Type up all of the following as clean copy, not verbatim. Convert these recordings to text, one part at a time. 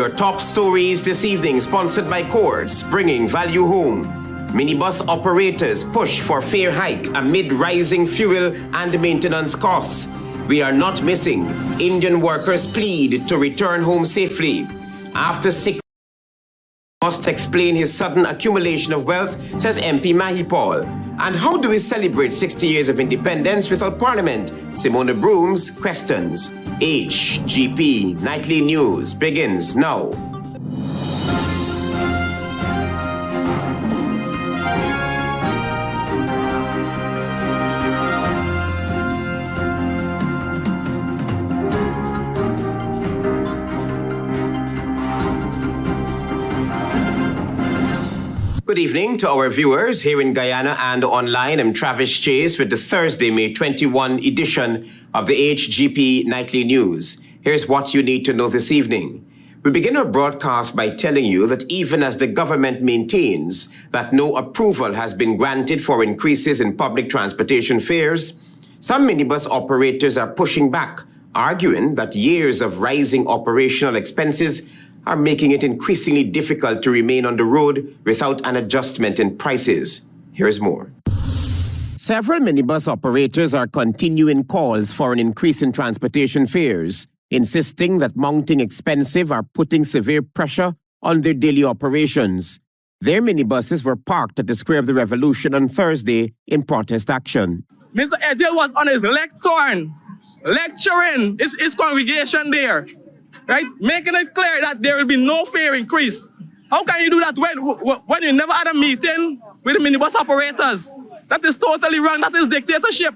Your top stories this evening, sponsored by Courts, bringing value home. Minibus operators push for fare hike amid rising fuel and maintenance costs. We are not missing. Indian workers plead to return home safely. After 6 must explain his sudden accumulation of wealth, says MP Mahipaul. And how do we celebrate 60 years of independence without Parliament? SIMONA Broomes questions. HGP Nightly News begins now. Good evening to our viewers here in Guyana and online. I'm Travis Chase with the Thursday, May 21 edition of the HGP Nightly News. Here's what you need to know this evening. We begin our broadcast by telling you that even as the government maintains that no approval has been granted for increases in public transportation fares, some minibus operators are pushing back, arguing that years of rising operational expenses are making it increasingly difficult to remain on the road without an adjustment in prices. Here's more. Several minibus operators are continuing calls for an increase in transportation fares, insisting that mounting expenses are putting severe pressure on their daily operations. Their minibuses were parked at the Square of the Revolution on Thursday in protest action. Mr. Edgel was on his lectern, lecturing his congregation there. Right? Making it clear that there will be no fare increase. How can you do that when you never had a meeting with the minibus operators? That is totally wrong. That is dictatorship.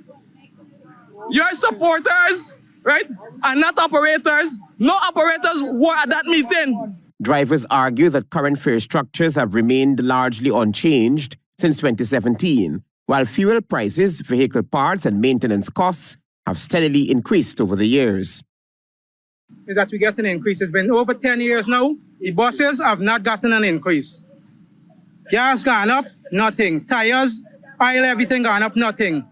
Your supporters, right, are not operators. No operators were at that meeting. Drivers argue that current fare structures have remained largely unchanged since 2017, while fuel prices, vehicle parts, and maintenance costs have steadily increased over the years. Is that we get an increase. It's been over 10 years now. The buses have not gotten an increase. Gas gone up, nothing. Tires, oil, everything gone up, nothing.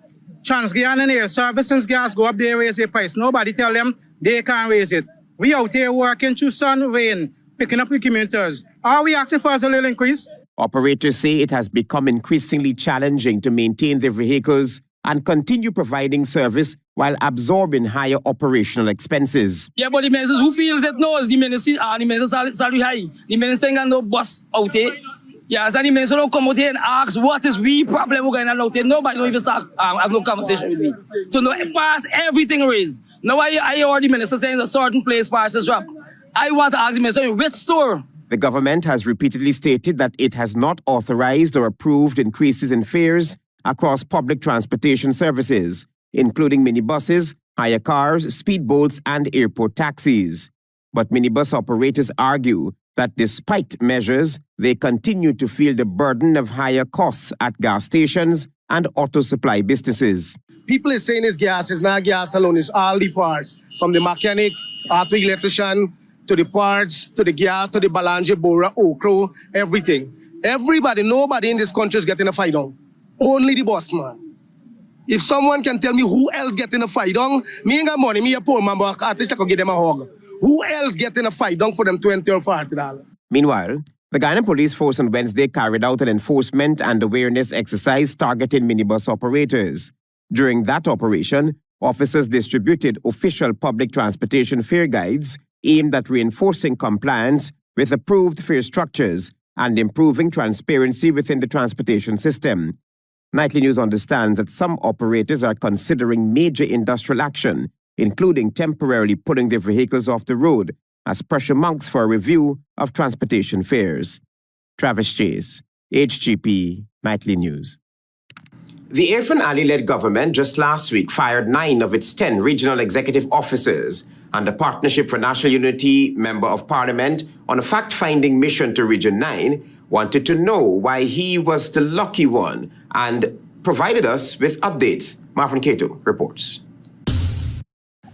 Trans-Guyana Air Service, since gas go up, they raise their price. Nobody tell them they can't raise it. We out here working through sun, rain, picking up the commuters. All we asking for is a little increase. Operators say it has become increasingly challenging to maintain their vehicles and continue providing service while absorbing higher operational expenses. Yeah, but the ministers who feels it knows the minister salary high. The minister ain't got no bus out here. Yeah, so the minister don't come out here and ask what is we problem we're going to out here. Nobody don't even start have no conversation with me. So no, pass everything raised. Now I hear the minister saying a certain place prices drop. I want to ask the minister, which store? The government has repeatedly stated that it has not authorized or approved increases in fares across public transportation services, including minibuses, hire cars, speedboats, and airport taxis. But minibus operators argue that despite measures, they continue to feel the burden of higher costs at gas stations and auto supply businesses. People is saying it's gas. It's not gas alone. It's all the parts, from the mechanic, auto electrician, to the parts, to the gas, to the Balange, Bora, Okro, everything. Everybody, nobody in this country is getting a fight on. Only the boss man. If someone can tell me who else getting a fight on, me ain't got money, me a poor man, but at least I can give them a hug. Who else getting a fight on for them $20 or $40? Meanwhile, the Guyana Police Force on Wednesday carried out an enforcement and awareness exercise targeting minibus operators. During that operation, officers distributed official public transportation fare guides aimed at reinforcing compliance with approved fare structures and improving transparency within the transportation system. Nightly News understands that some operators are considering major industrial action, including temporarily pulling their vehicles off the road as pressure mounts for a review of transportation fares. Travis Chase, HGP Nightly News. The Irfan Ali-led government just last week fired 9 of its 10 regional executive officers and the Partnership for National Unity Member of Parliament on a fact-finding mission to Region 9 wanted to know why he was the lucky one and provided us with updates. Marvin Cato reports.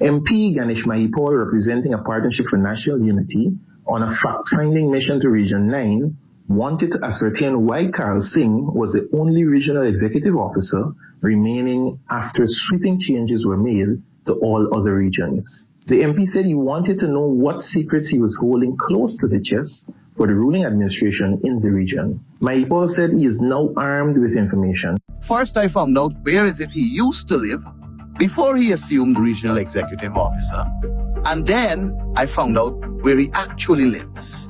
MP Ganesh Mahipaul, representing a Partnership for National Unity, on a fact-finding mission to Region 9, wanted to ascertain why Carl Singh was the only regional executive officer remaining after sweeping changes were made to all other regions. The MP said he wanted to know what secrets he was holding close to the chest for the ruling administration in the region. MAHIPAUL said he is now armed with information. First, I found out where is it he used to live before he assumed regional executive officer. And then I found out where he actually lives.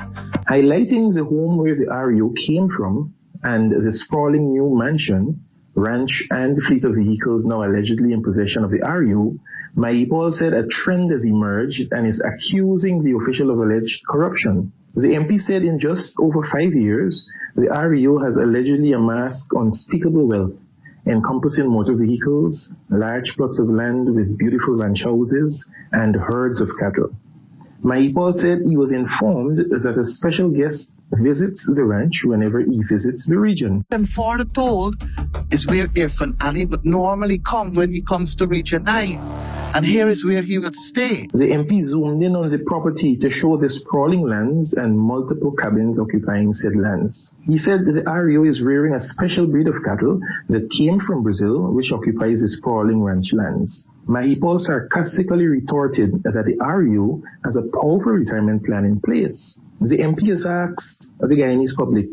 Highlighting the home where the REO came from and the sprawling new mansion, ranch, and fleet of vehicles now allegedly in possession of the REO, MAHIPAUL said a trend has emerged and is accusing the official of alleged corruption. The MP said in just over 5 years, the REO has allegedly amassed unspeakable wealth, encompassing motor vehicles, large plots of land with beautiful ranch houses, and herds of cattle. MAHIPAUL said he was informed that a special guest visits the ranch whenever he visits the region. And for the toll is where Irfan Ali would normally come when he comes to Region 9. And here is where he would stay. The MP zoomed in on the property to show the sprawling lands and multiple cabins occupying said lands. He said the REO is rearing a special breed of cattle that came from Brazil, which occupies the sprawling ranch lands. MAHIPAUL sarcastically retorted that the REO has a powerful retirement plan in place. The MP has asked the Guyanese public,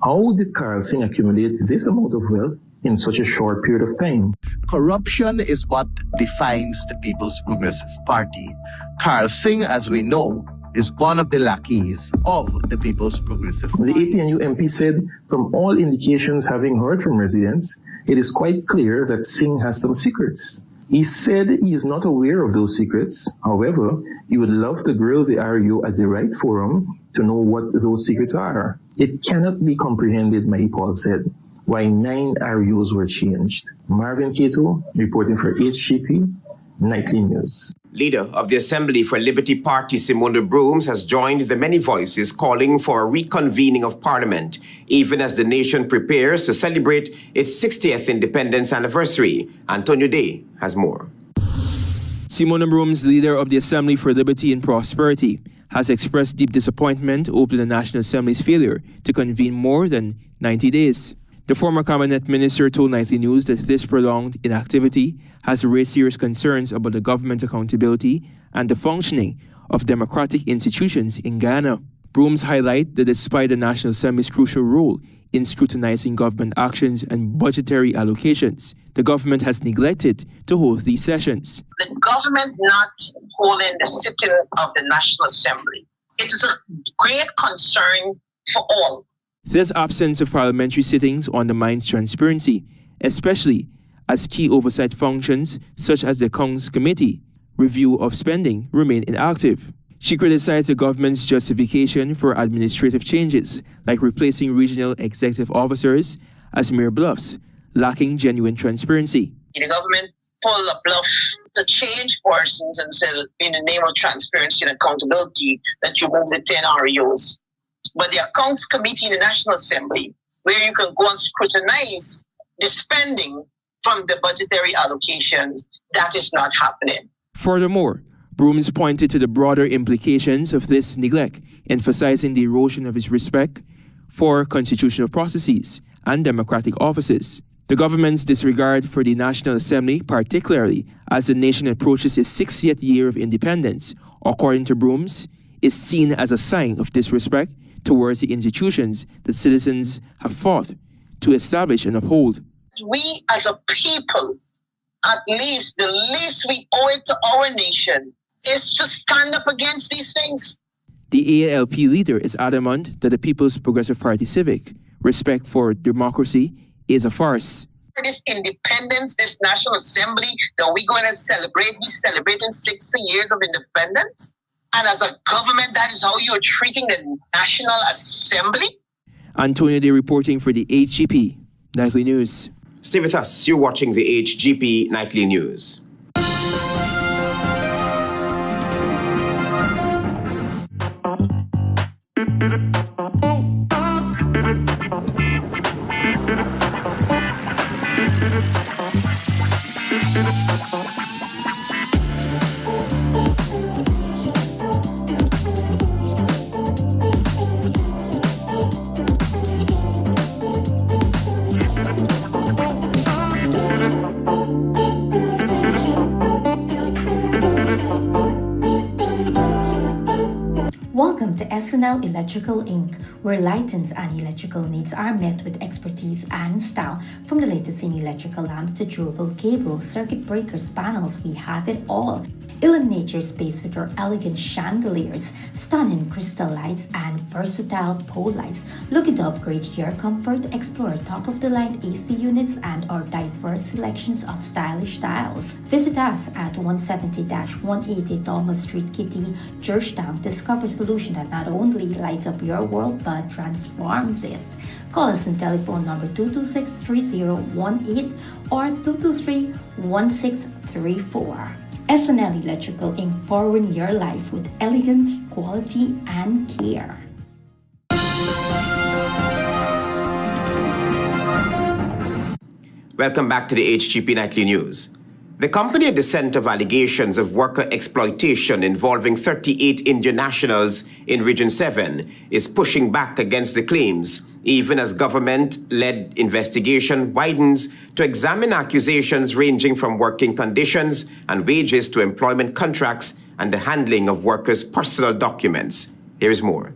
how did Carl Singh accumulate this amount of wealth in such a short period of time? Corruption is what defines the People's Progressive Party. Carl Singh, as we know, is one of the lackeys of the People's Progressive Party. The APNU MP said, from all indications having heard from residents, it is quite clear that Singh has some secrets. He said he is not aware of those secrets. However, he would love to grill the REO at the right forum to know what those secrets are. It cannot be comprehended, MAHIPAUL said, why 9 REOs were changed. Marvin Cato, reporting for HGP Nightly News. Leader of the Assembly for Liberty Party, SIMONA Broomes, has joined the many voices calling for a reconvening of Parliament, even as the nation prepares to celebrate its 60th independence anniversary. Antonio Day has more. SIMONA Broomes, leader of the Assembly for Liberty and Prosperity, has expressed deep disappointment over the National Assembly's failure to convene more than 90 days. The former cabinet minister told Nightly News that this prolonged inactivity has raised serious concerns about the government accountability and the functioning of democratic institutions in Guyana. Broomes highlight that despite the National Assembly's crucial role in scrutinizing government actions and budgetary allocations, the government has neglected to hold these sessions. The government not holding the sitting of the National Assembly, it is a great concern for all. This absence of parliamentary sittings undermines transparency, especially as key oversight functions such as the Accounts Committee review of spending remain inactive. She criticized the government's justification for administrative changes, like replacing regional executive officers as mere bluffs, lacking genuine transparency. The government pulled a bluff to change persons and said, in the name of transparency and accountability, that you move the 10 REOs. But the Accounts Committee in the National Assembly, where you can go and scrutinize the spending from the budgetary allocations, that is not happening. Furthermore, Broomes pointed to the broader implications of this neglect, emphasizing the erosion of his respect for constitutional processes and democratic offices. The government's disregard for the National Assembly, particularly as the nation approaches its 60th year of independence, according to Broomes, is seen as a sign of disrespect towards the institutions that citizens have fought to establish and uphold. We as a people, at least the least we owe it to our nation is to stand up against these things. The ALP leader is adamant that the People's Progressive Party civic respect for democracy is a farce. This independence, this National Assembly that we're going to celebrate, we're celebrating 60 years of independence. And as a government, that is how you're treating the National Assembly? Antonio Day reporting for the HGP Nightly News. Stay with us. You're watching the HGP Nightly News. to SNL Electrical Inc., where lighting and electrical needs are met with expertise and style. From the latest in electrical lamps to durable cables, circuit breakers, panels, we have it all. Illuminate your space with our elegant chandeliers, stunning crystal lights, and versatile pole lights. Looking to upgrade your comfort? Explore top-of-the-line AC units and our diverse selections of stylish styles. Visit us at 170-180 Thomas Street, Kitty, Georgetown. Discover a solution that not only lights up your world but transforms it. Call us on telephone number 226-3018 or 223-1634. SNL Electrical Inc., powering your life with elegance, quality, and care. Welcome back to the HGP Nightly News. The company at the center of allegations of worker exploitation involving 38 Indian nationals in Region 7 is pushing back against the claims, even as government-led investigation widens to examine accusations ranging from working conditions and wages to employment contracts and the handling of workers' personal documents. Here is more.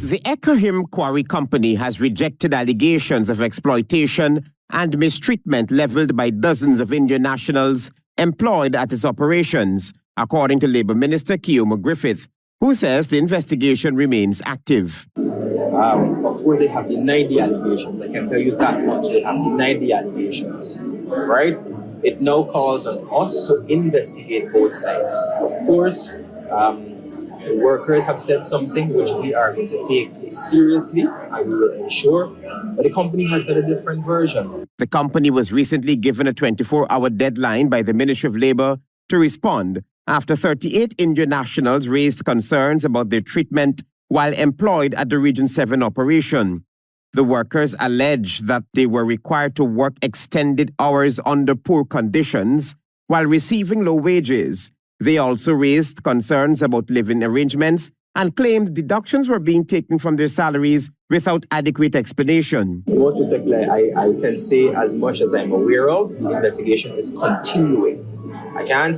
The Ekahim Quarry Company has rejected allegations of exploitation and mistreatment leveled by dozens of Indian nationals employed at its operations, according to Labour Minister Keoma Griffith, who says the investigation remains active. Of course, they have denied the allegations. I can tell you that much. They have denied the allegations, right? It now calls on us to investigate both sides. Of course, the workers have said something which we are going to take seriously and we will ensure, but the company has said a different version. The company was recently given a 24-hour deadline by the Ministry of Labour to respond after 38 Indian nationals raised concerns about their treatment while employed at the Region 7 operation. The workers alleged that they were required to work extended hours under poor conditions while receiving low wages. They also raised concerns about living arrangements and claimed deductions were being taken from their salaries without adequate explanation. Most respectfully, I can say as much as I'm aware of, the investigation is continuing. I can't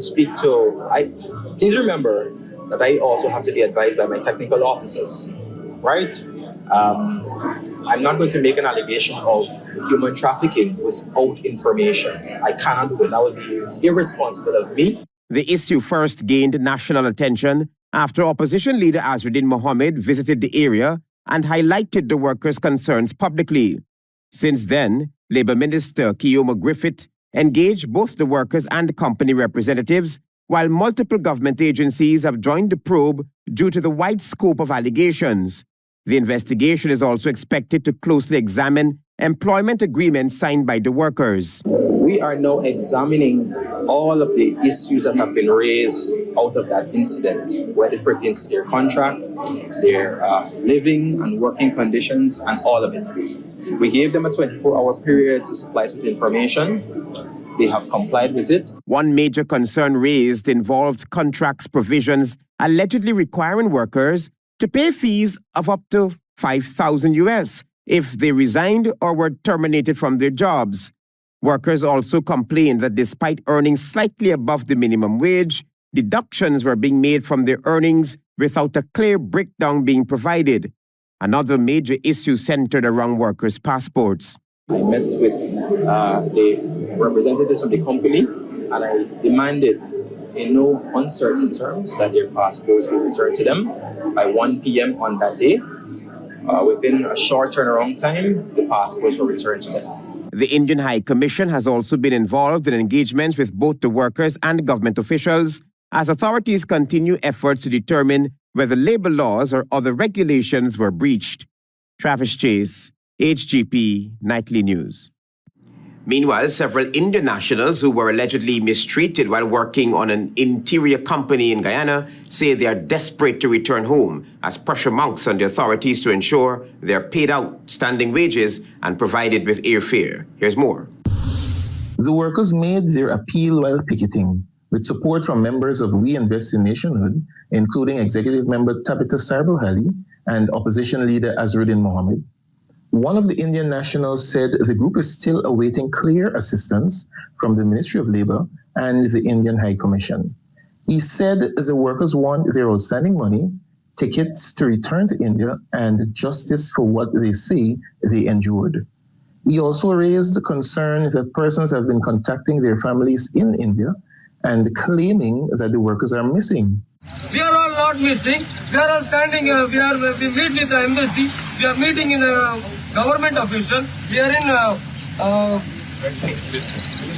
speak to, please remember that I also have to be advised by my technical officers, right? I'm not going to make an allegation of human trafficking without information. I cannot do it. That would be irresponsible of me. The issue first gained national attention after opposition leader Azruddin Mohammed visited the area and highlighted the workers' concerns publicly. Since then, Labour Minister Keoma Griffith engaged both the workers and the company representatives, while multiple government agencies have joined the probe due to the wide scope of allegations. The investigation is also expected to closely examine employment agreements signed by the workers. We are now examining all of the issues that have been raised out of that incident, whether it pertains to their contract, their living and working conditions, and all of it. We gave them a 24-hour period to supply us with information. They have complied with it. One major concern raised involved contracts provisions allegedly requiring workers to pay fees of up to $5,000 if they resigned or were terminated from their jobs. Workers also complained that despite earning slightly above the minimum wage, deductions were being made from their earnings without a clear breakdown being provided. Another major issue centered around workers' passports. I met with the representatives of the company and I demanded in no uncertain terms that their passports be returned to them by 1 p.m. on that day. Within a short turnaround time, the passports were returned to them. The Indian High Commission has also been involved in engagements with both the workers and government officials as authorities continue efforts to determine whether labor laws or other regulations were breached. Travis Chase, HGP Nightly News. Meanwhile, several Indian nationals who were allegedly mistreated while working on an interior company in Guyana say they are desperate to return home as pressure mounts on the authorities to ensure they are paid outstanding wages and provided with airfare. Here's more. The workers made their appeal while picketing, with support from members of We Invest in Nationhood, including Executive Member Tabitha Sarbohali and Opposition Leader Azruddin Mohammed. One of the Indian nationals said the group is still awaiting clear assistance from the Ministry of Labour and the Indian High Commission. He said the workers want their outstanding money, tickets to return to India, and justice for what they say they endured. He also raised the concern that persons have been contacting their families in India and claiming that the workers are missing. We are all not missing. We are all standing here. We meet with the embassy. We are meeting in a government official. We are in.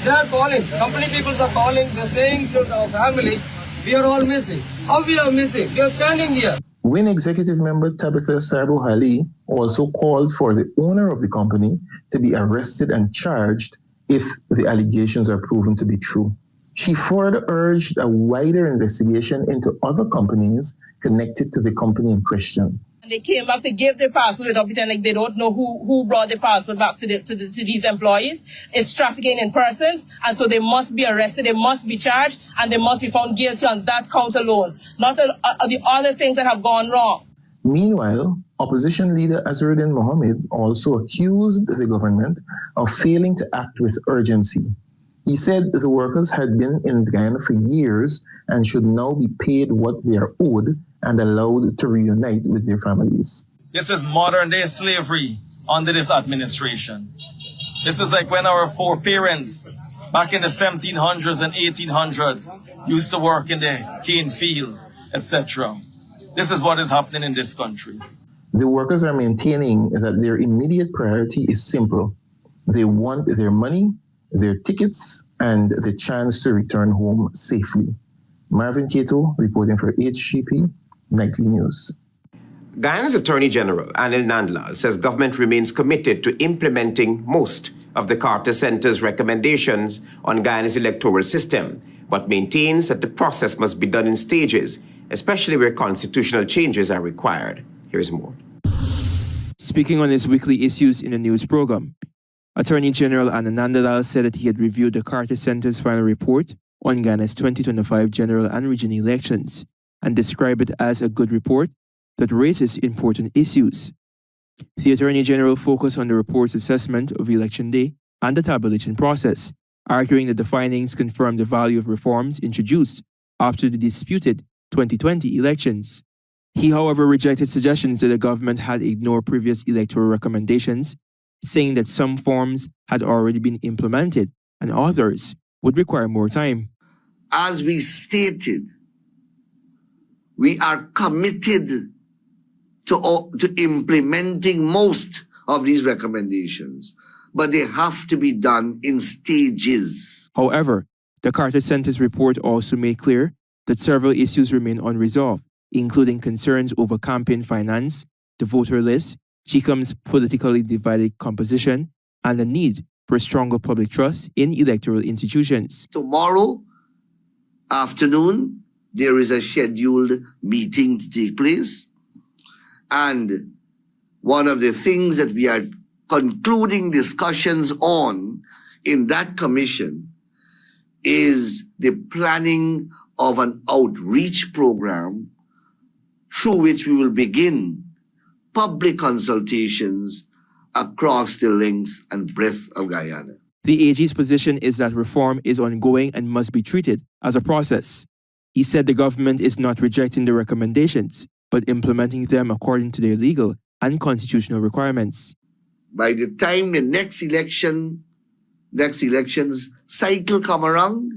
They are calling. Company people are calling. They are saying to our family, we are all missing. How we are missing? We are standing here. WIN executive member Tabitha Sarbo-Hali also called for the owner of the company to be arrested and charged if the allegations are proven to be true. She further urged a wider investigation into other companies connected to the company in question. They came back to give their passport without pretending like they don't know who brought the passport back to these employees. It's trafficking in persons, and so they must be arrested, they must be charged, and they must be found guilty on that count alone, not the other things that have gone wrong. Meanwhile, opposition leader Azharuddin Mohammed also accused the government of failing to act with urgency. He said the workers had been in Guyana for years and should now be paid what they are owed and allowed to reunite with their families. This is modern day slavery under this administration. This is like when our foreparents back in the 1700s and 1800s used to work in the cane field, etc. This is what is happening in this country. The workers are maintaining that their immediate priority is simple. They want their money, their tickets, and the chance to return home safely. Marvin Cato reporting for HGP Nightly News. Guyana's Attorney General, Anil Nandlal, says government remains committed to implementing most of the Carter Center's recommendations on Guyana's electoral system, but maintains that the process must be done in stages, especially where constitutional changes are required. Here's more. Speaking on his weekly issues in a news program, Attorney General Anil Nandlal said that he had reviewed the Carter Center's final report on Guyana's 2025 general and regional elections and described it as a good report that raises important issues. The Attorney General focused on the report's assessment of Election Day and the tabulation process, arguing that the findings confirm the value of reforms introduced after the disputed 2020 elections. He, however, rejected suggestions that the government had ignored previous electoral recommendations, saying that some forms had already been implemented and others would require more time. As we stated, we are committed to implementing most of these recommendations, but they have to be done in stages. However, the Carter Center's report also made clear that several issues remain unresolved, including concerns over campaign finance, the voter list, GCOM's politically divided composition, and the need for stronger public trust in electoral institutions. Tomorrow afternoon, there is a scheduled meeting to take place. And one of the things that we are concluding discussions on in that commission is the planning of an outreach program through which we will begin public consultations across the length and breadth of Guyana. The AG's position is that reform is ongoing and must be treated as a process. He said the government is not rejecting the recommendations, but implementing them according to their legal and constitutional requirements. By the time the next elections cycle come around,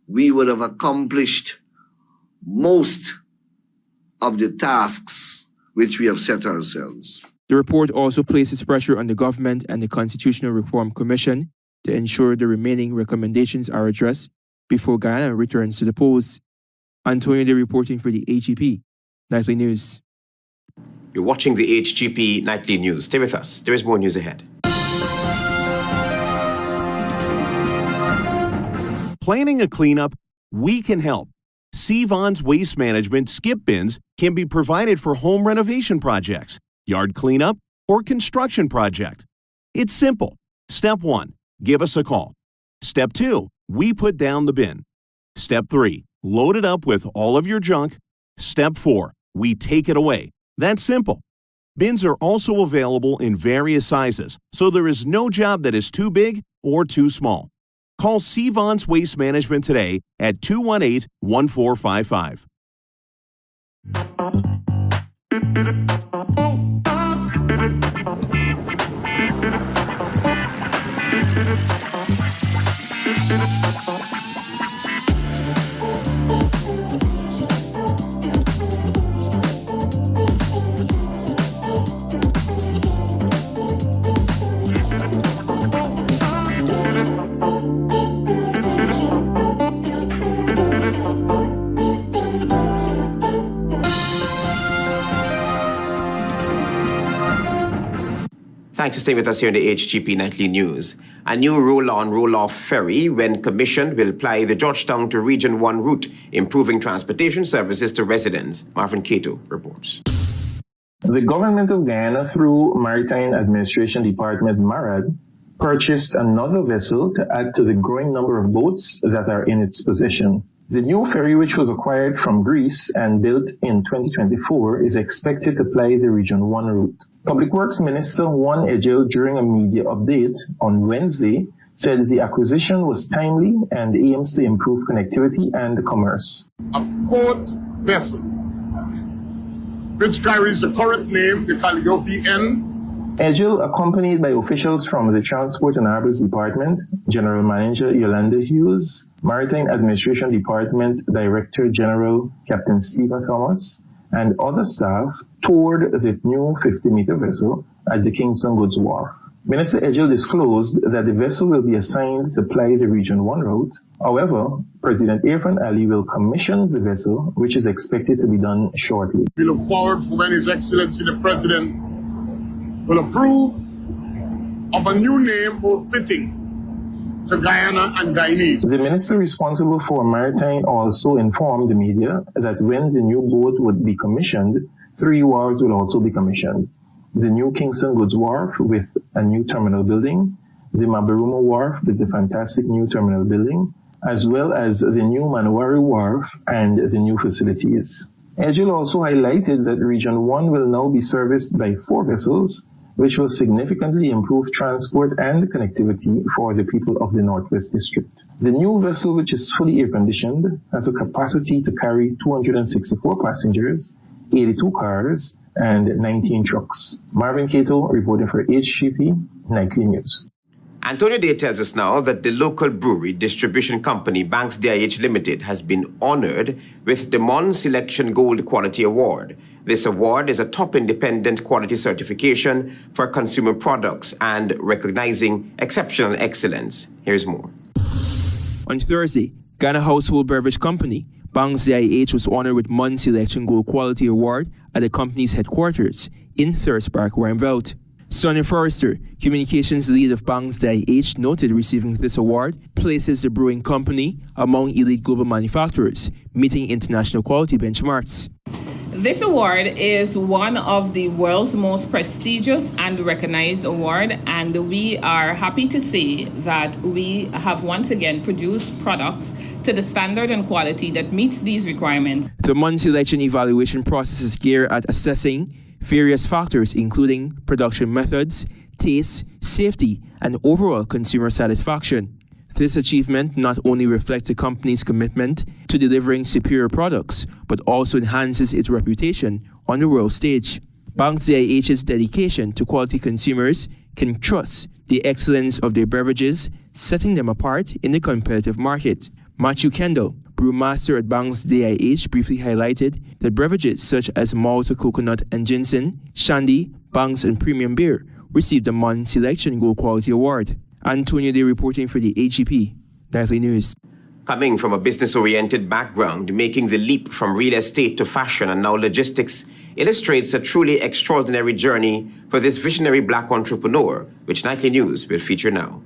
we would have accomplished most of the tasks which we have set ourselves. The report also places pressure on the government and the Constitutional Reform Commission to ensure the remaining recommendations are addressed before Guyana returns to the polls. Antonio De reporting for the HGP Nightly News. You're watching the HGP Nightly News. Stay with us. There is more news ahead. Planning a cleanup? We can help. Sevon's Waste Management skip bins can be provided for home renovation projects, yard cleanup, or construction project. It's simple. Step 1, give us a call. Step 2, we put down the bin. Step 3, load it up with all of your junk. Step 4, we take it away. That's simple. Bins are also available in various sizes, so there is no job that is too big or too small. Call Sevon's Waste Management today at 218-1455. Thanks for staying with us here in the HGP Nightly News. A new roll-on, roll-off ferry, when commissioned, will ply the Georgetown to Region 1 route, improving transportation services to residents. Marvin Cato reports. The government of Guyana, through Maritime Administration Department MARAD, purchased another vessel to add to the growing number of boats that are in its possession. The new ferry, which was acquired from Greece and built in 2024, is expected to ply the Region 1 route. Public Works Minister Juan Egil, during a media update on Wednesday, said the acquisition was timely and aims to improve connectivity and commerce. A fourth vessel, which carries the current name, the Calliope N. Egil, accompanied by officials from the Transport and Harbors Department, General Manager Yolanda Hughes, Maritime Administration Department Director General Captain Stephen Thomas, and other staff, toured the new 50-meter vessel at the Kingston Goods Wharf. Minister Egil disclosed that the vessel will be assigned to ply the Region 1 route. However, President Irfan Ali will commission the vessel, which is expected to be done shortly. We look forward for when His Excellency the President will approve of a new name more fitting to Guyana and Guyanese. The minister responsible for maritime also informed the media that when the new boat would be commissioned, 3 wharves will also be commissioned. The new Kingston Goods Wharf with a new terminal building, the Mabaruma Wharf with the fantastic new terminal building, as well as the new Manwari Wharf and the new facilities. Egil also highlighted that Region 1 will now be serviced by 4 vessels, which will significantly improve transport and connectivity for the people of the Northwest District. The new vessel, which is fully air-conditioned, has a capacity to carry 264 passengers, 82 cars, and 19 trucks. Marvin Cato reporting for HGP Nightly News. Antonio Day tells us now that the local brewery distribution company Banks DIH Limited has been honored with the Mon Selection Gold Quality Award. This award is a top independent quality certification for consumer products and recognizing exceptional excellence. Here's more. On Thursday, Ghana Household Beverage Company Banks DIH was honored with Mon Selection Gold Quality Award at the company's headquarters in Thirst Park, Rheinveld. Sonny Forrester, communications lead of Banks DIH, noted receiving this award places the brewing company among elite global manufacturers, meeting international quality benchmarks. This award is one of the world's most prestigious and recognized award, and we are happy to say that we have once again produced products to the standard and quality that meets these requirements. The Mon Selection evaluation process is geared at assessing various factors including production methods, taste, safety, and overall consumer satisfaction. This achievement not only reflects the company's commitment to delivering superior products, but also enhances its reputation on the world stage. Banks DIH's dedication to quality consumers can trust the excellence of their beverages, setting them apart in the competitive market. Matthew Kendall, brewmaster at Banks DIH, briefly highlighted that beverages such as Malta Coconut and Ginseng, Shandy, Banks, and Premium Beer received the Mon Selection Gold Quality Award. Antonio Day reporting for the HGP Nightly News. Coming from a business-oriented background, making the leap from real estate to fashion and now logistics illustrates a truly extraordinary journey for this visionary black entrepreneur, which Nightly News will feature now.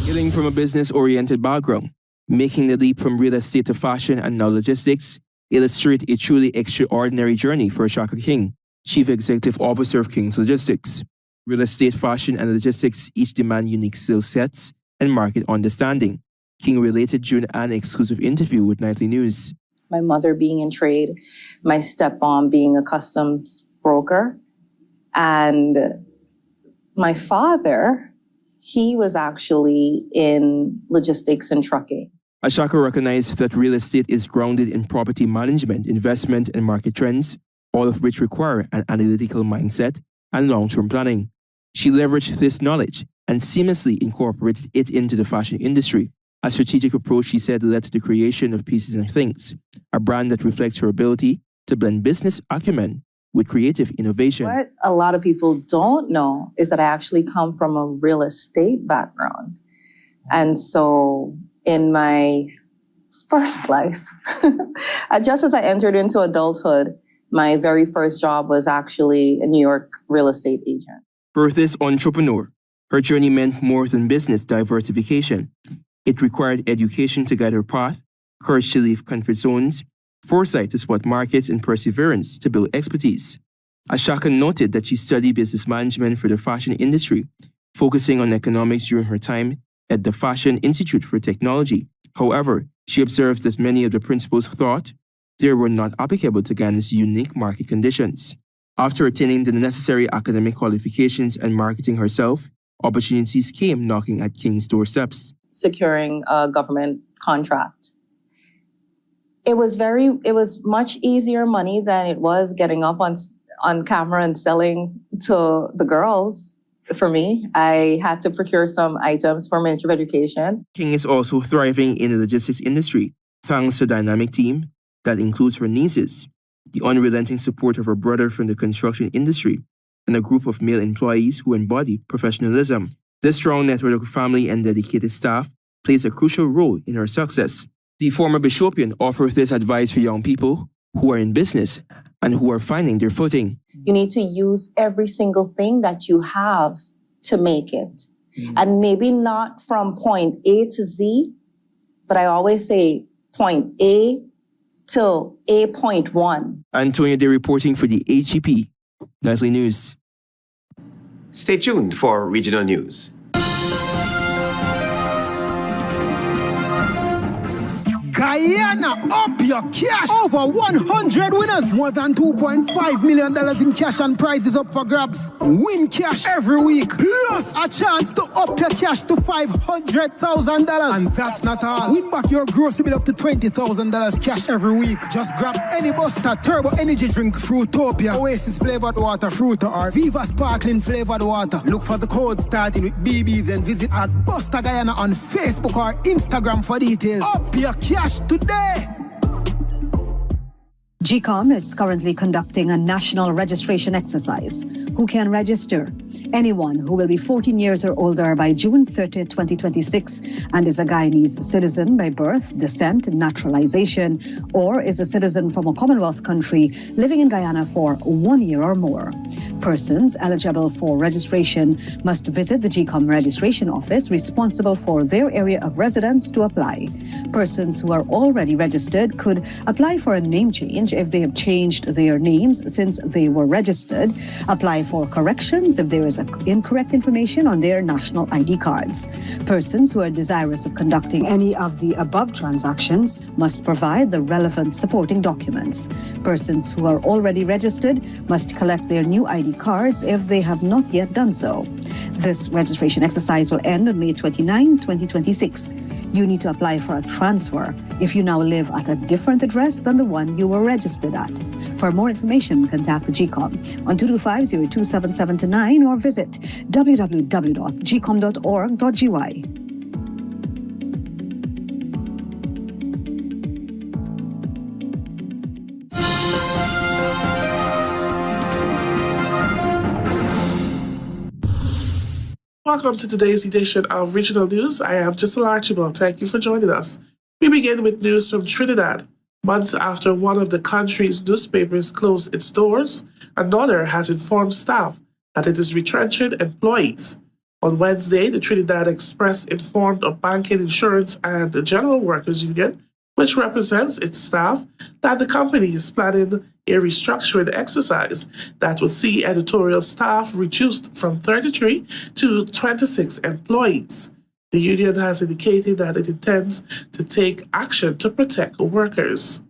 Hailing from a business-oriented background, making the leap from real estate to fashion and now logistics illustrate a truly extraordinary journey for Shaka King, Chief Executive Officer of King's Logistics. Real estate, fashion, and logistics each demand unique skill sets and market understanding. King related during an exclusive interview with Nightly News. My mother being in trade, my stepmom being a customs broker, and my father, he was actually in logistics and trucking. Ashaka recognized that real estate is grounded in property management, investment, and market trends, all of which require an analytical mindset and long-term planning. She leveraged this knowledge and seamlessly incorporated it into the fashion industry. A strategic approach, she said, led to the creation of Pieces and Things, a brand that reflects her ability to blend business acumen with creative innovation. What a lot of people don't know is that I actually come from a real estate background. And so in my first life, just as I entered into adulthood, my very first job was actually a New York real estate agent. Birthless entrepreneur. Her journey meant more than business diversification. It required education to guide her path, courage to leave comfort zones, foresight to spot markets, and perseverance to build expertise. Ashaka noted that she studied business management for the fashion industry, focusing on economics during her time at the Fashion Institute for Technology. However, she observed that many of the principles thought they were not applicable to Ghana's unique market conditions. After attaining the necessary academic qualifications and marketing herself, opportunities came knocking at King's doorsteps. Securing a government contract. It was much easier money than it was getting up on camera and selling to the girls. For me, I had to procure some items for Ministry of Education. King is also thriving in the logistics industry, thanks to a dynamic team that includes her nieces, the unrelenting support of her brother from the construction industry, and a group of male employees who embody professionalism. This strong network of family and dedicated staff plays a crucial role in her success. The former Bishopian offers this advice for young people who are in business and who are finding their footing. You need to use every single thing that you have to make it. And maybe not from point A to Z, but I always say point A to A.1. Antonia Day reporting for the HGP Nightly News. Stay tuned for regional news. Guyana, up your cash. Over 100 winners. More than $2.5 million in cash and prizes up for grabs. Win cash every week. Plus a chance to up your cash to $500,000. And that's not all. Win back your grocery bill up to $20,000 cash every week. Just grab any Buster Turbo Energy Drink, Fruitopia, Oasis flavored water, Fruita, or Viva Sparkling flavored water. Look for the code starting with BB, then visit at Buster Guyana on Facebook or Instagram for details. Up your cash today. GCOM is currently conducting a national registration exercise. Who can register? Anyone who will be 14 years or older by June 30, 2026 and is a Guyanese citizen by birth, descent, naturalization, or is a citizen from a Commonwealth country living in Guyana for 1 year or more. Persons eligible for registration must visit the GCOM registration office responsible for their area of residence to apply. Persons who are already registered could apply for a name change if they have changed their names since they were registered, apply for corrections if there is incorrect information on their national ID cards. Persons who are desirous of conducting any of the above transactions must provide the relevant supporting documents. Persons who are already registered must collect their new ID cards if they have not yet done so. This registration exercise will end on May 29, 2026. You need to apply for a transfer if you now live at a different address than the one you were registered at. For more information, contact the GCOM on 225-027729 or visit www.gcom.org.gy. Welcome to today's edition of Regional News. I am Giselle Archibald. Thank you for joining us. We begin with news from Trinidad. Months after one of the country's newspapers closed its doors, another has informed staff that it is retrenching employees. On Wednesday, the Trinidad Express informed a banking, insurance, and the General Workers Union, which represents its staff, that the company is planning a restructuring exercise that would see editorial staff reduced from 33 to 26 employees. The union has indicated that it intends to take action to protect workers.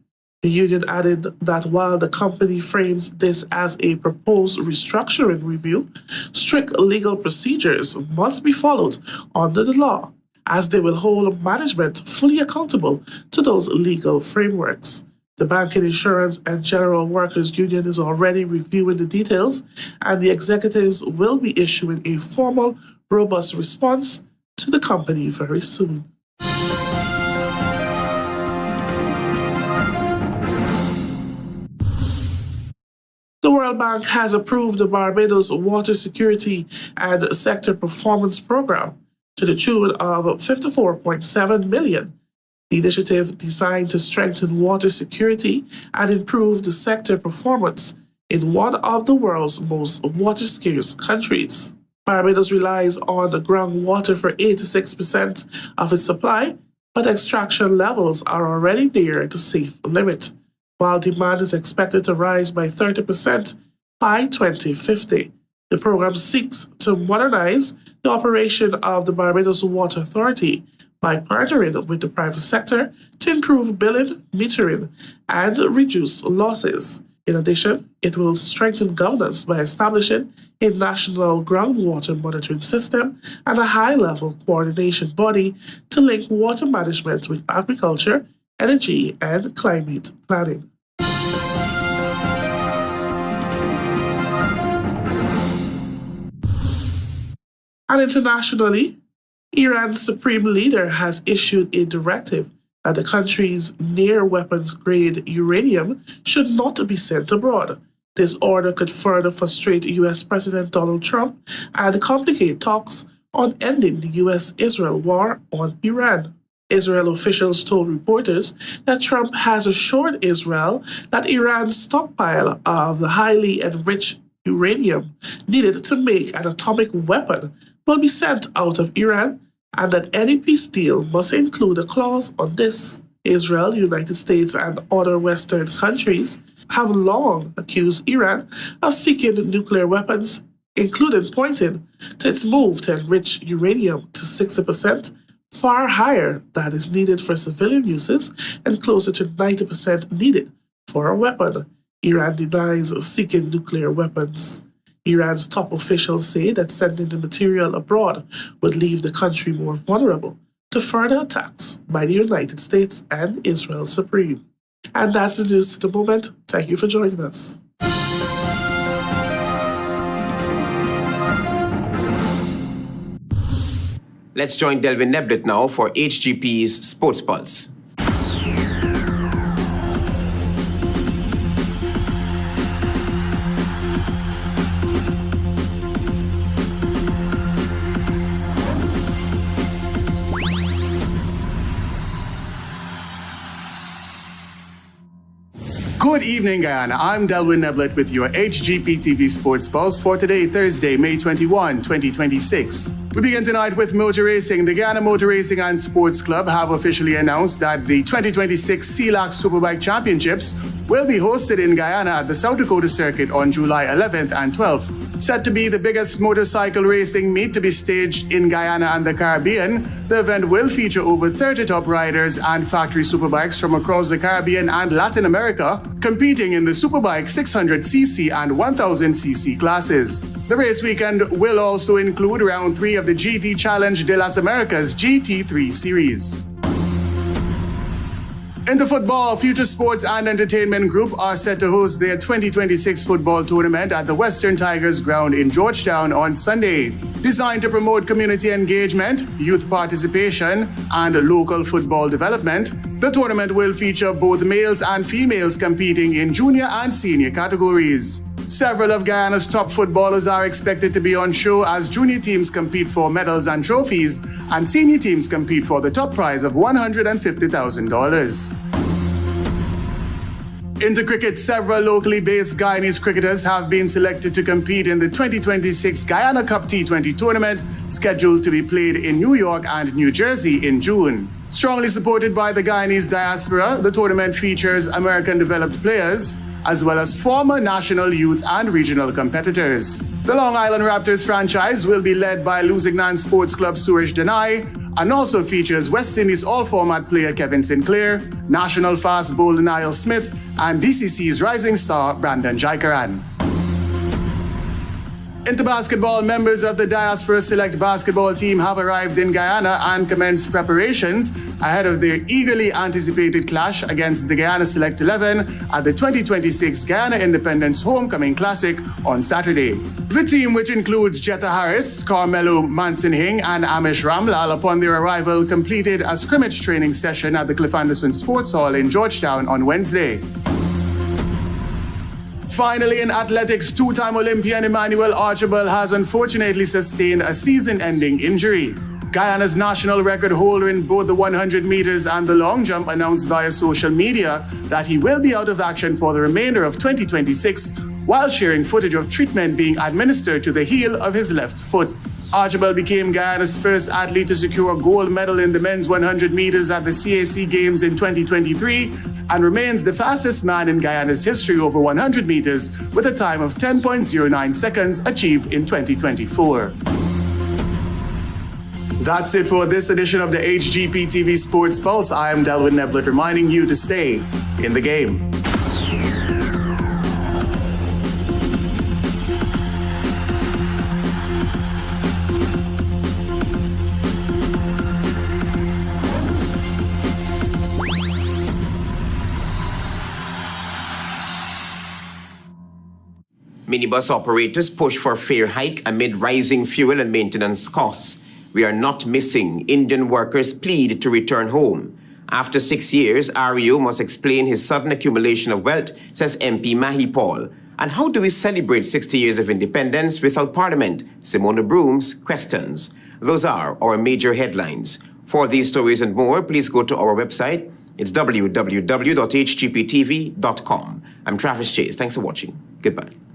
The union added that while the company frames this as a proposed restructuring review, strict legal procedures must be followed under the law, as they will hold management fully accountable to those legal frameworks. The Banking, Insurance, and General Workers Union is already reviewing the details, and the executives will be issuing a formal, robust response to the company very soon. The World Bank has approved the Barbados Water Security and Sector Performance Program to the tune of $54.7 million. The initiative designed to strengthen water security and improve the sector performance in one of the world's most water-scarce countries. Barbados relies on the groundwater for 86% of its supply, but extraction levels are already near the safe limit, while demand is expected to rise by 30% by 2050. The program seeks to modernize the operation of the Barbados Water Authority by partnering with the private sector to improve billing, metering, and reduce losses. In addition, it will strengthen governance by establishing a national groundwater monitoring system and a high-level coordination body to link water management with agriculture, energy, and climate planning. And internationally, Iran's supreme leader has issued a directive that the country's near-weapons-grade uranium should not be sent abroad. This order could further frustrate U.S. President Donald Trump and complicate talks on ending the U.S.-Israel war on Iran. Israel officials told reporters that Trump has assured Israel that Iran's stockpile of the highly enriched uranium needed to make an atomic weapon will be sent out of Iran, and that any peace deal must include a clause on this. Israel, the United States, and other Western countries have long accused Iran of seeking nuclear weapons, including pointing to its move to enrich uranium to 60%, far higher than is needed for civilian uses and closer to 90% needed for a weapon. Iran denies seeking nuclear weapons. Iran's top officials say that sending the material abroad would leave the country more vulnerable to further attacks by the United States and Israel Supreme. And that's the news to the moment. Thank you for joining us. Let's join Delvin Neblet now for HGP's Sports Pulse. Good evening, Guyana. I'm Delvin Neblet with your HGP TV Sports Pulse for today, Thursday, May 21, 2026. We begin tonight with motor racing. The Guyana Motor Racing and Sports Club have officially announced that the 2026 CELAC Superbike Championships will be hosted in Guyana at the South Dakota Circuit on July 11th and 12th. Set to be the biggest motorcycle racing meet to be staged in Guyana and the Caribbean, the event will feature over 30 top riders and factory superbikes from across the Caribbean and Latin America, competing in the Superbike 600cc and 1000cc classes. The race weekend will also include round 3 of the GT Challenge de las Americas GT3 series. In the football, Future Sports and Entertainment Group are set to host their 2026 football tournament at the Western Tigers ground in Georgetown on Sunday. Designed to promote community engagement, youth participation, and local football development, the tournament will feature both males and females competing in junior and senior categories. Several of Guyana's top footballers are expected to be on show as junior teams compete for medals and trophies, and senior teams compete for the top prize of $150,000. Into cricket, several locally based Guyanese cricketers have been selected to compete in the 2026 Guyana Cup T20 tournament, scheduled to be played in New York and New Jersey in June. Strongly supported by the Guyanese diaspora, the tournament features American-developed players, as well as former national, youth, and regional competitors. The Long Island Raptors franchise will be led by Lusignan Sports Club Suresh Denai, and also features West Indies all-format player Kevin Sinclair, national fast bowler Niall Smith, and DCC's rising star Brandon Jaikaran. Into basketball, members of the Diaspora Select basketball team have arrived in Guyana and commenced preparations ahead of their eagerly anticipated clash against the Guyana Select 11 at the 2026 Guyana Independence Homecoming Classic on Saturday. The team, which includes Jetta Harris, Carmelo Manson-Hing, and Amish Ramlal, upon their arrival, completed a scrimmage training session at the Cliff Anderson Sports Hall in Georgetown on Wednesday. Finally, in athletics, two-time Olympian Emmanuel Archibald has unfortunately sustained a season-ending injury. Guyana's national record holder in both the 100 meters and the long jump announced via social media that he will be out of action for the remainder of 2026 while sharing footage of treatment being administered to the heel of his left foot. Archibald became Guyana's first athlete to secure a gold medal in the men's 100 meters at the CAC Games in 2023 and remains the fastest man in Guyana's history over 100 meters with a time of 10.09 seconds achieved in 2024. That's it for this edition of the HGP TV Sports Pulse. I am Delwyn Neblett reminding you to stay in the game. Minibus operators push for fare hike amid rising fuel and maintenance costs. We are not missing. Indian workers plead to return home. After 6 years, REO must explain his sudden accumulation of wealth, says MP MAHIPAUL. And how do we celebrate 60 years of independence without Parliament? Simona Broomes questions. Those are our major headlines. For these stories and more, please go to our website. It's www.hgptv.com. I'm Travis Chase. Thanks for watching. Goodbye.